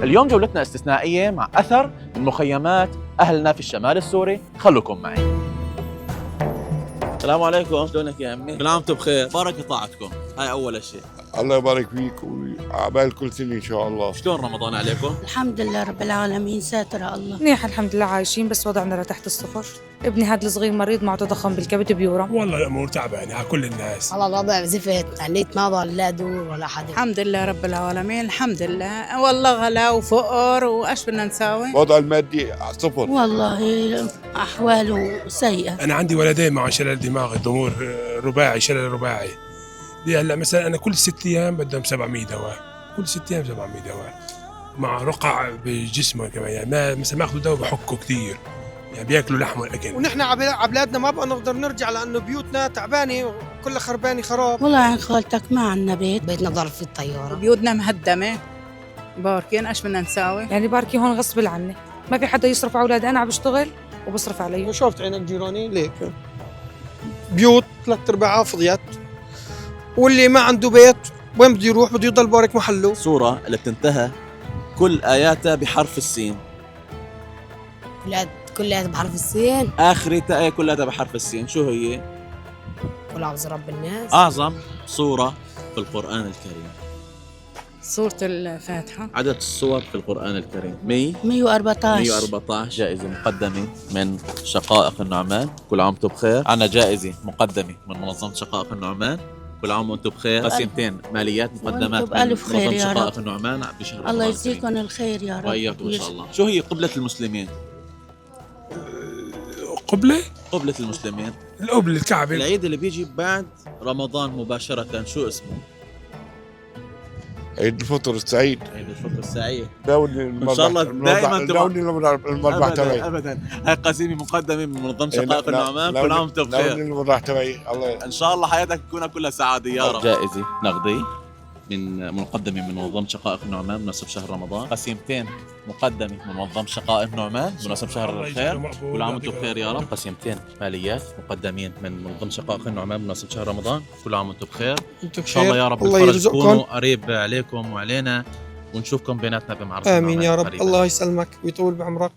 اليوم جولتنا استثنائية مع أثر من مخيمات أهلنا في الشمال السوري. خلوكم معي. السلام عليكم، شلونك يا عمي؟ كل عام وانتم بخير، بارك طاعتكم، هاي أول شيء. الله يبارك فيك وعبال كل سنة إن شاء الله. شلون رمضان عليكم؟ الحمد لله رب العالمين، ساتر الله. منيح الحمد لله، عايشين بس وضعنا لتحت الصفر. ابني هذا الصغير مريض مع تضخم بالكبد بيورم. والله الامور تعبانه على كل الناس. والله الوضع زفت، النت ما ضل لا دور ولا حدا. الحمد لله رب العالمين، الحمد لله. والله غلا وفقر وايش بدنا نساوي؟ وضع المادي صفر. والله أحواله سيئة. انا عندي ولدين مع شلل دماغي، ضمور رباعي، شلل رباعي. هلا مثلا انا كل 6 ايام بدهم 700 دواء، كل 6 ايام 700 دواء مع رقع بجسمه كمان. يعني ما مثلا ماخذوا دواء بحكوا كثير، يعني بياكلوا لحم والاكل. ونحن على بلادنا ما بقى نقدر نرجع لانه بيوتنا تعبانه وكلها خربانه خراب. والله عن خالتك ما عنا بيت. بيتنا ضل في الطياره، بيوتنا مهدمه باركين، ايش بدنا نساوي؟ يعني باركي هون غصب عني، ما في حدا يصرف على اولادي، انا عم بشتغل وبصرف علي. وشوفت عينك جيراني ليك بيوت 3/4 فضيت، واللي ما عنده بيت وين بده يروح؟ بده يضل بارك محله. سورة اللي بتنتهى كل آياتها بحرف السين، كلها بحرف السين. آخرتها آية كلها بحرف السين. شو هي؟ قل أعوذ برب الناس. أعظم سورة في القرآن الكريم. سورة الفاتحة. عدد السور في القرآن الكريم 114. 114. جائزة مقدمة من شقائق النعمان، كل عام وانتم بخير. عنا جائزة مقدمة من منظمة شقائق النعمان، كل عام وانتم بخير. قسيمتين ماليات مقدمات وانتم من بألف خير منظمة يا رب. شقائق النعمان بشهر رمضان الله الكريم. يجزيكم الخير يا رب. وإياكم إن شاء الله. شو هي قبلة المسلمين؟ قبله قبلة المسلمين القبله الكعبه. العيد اللي بيجي بعد رمضان مباشرة شو اسمه؟ عيد الفطر السعيد. عيد الفطر السعيد. داولني إن شاء الله دايماً داولني المربع تبعي. أبدا. هاي قسيمة مقدمة من منظمة شقائق النعمان، كل عام وانتم داولني بخير. المربع تبعي. الله ان شاء الله حياتك تكون كلها سعاده يا رب. جائزه نقديه من مقدمه من منظمه شقائق النعمان بمناسبه شهر رمضان. قسيمتين مقدمه من منظمه شقائق النعمان بمناسبه شهر الخير، كل عام وانتم بخير يا رب. قسيمتين ماليات مقدمين من منظمه شقائق النعمان بمناسبه شهر رمضان، كل عام وانتم بخير. انتم ان شاء الله يا رب الله الفرج يرزقكم. يكونوا قريب عليكم وعلينا، ونشوفكم بيناتنا بمعرض امين يا رب. قريباً. الله يسلمك ويطول بعمرك.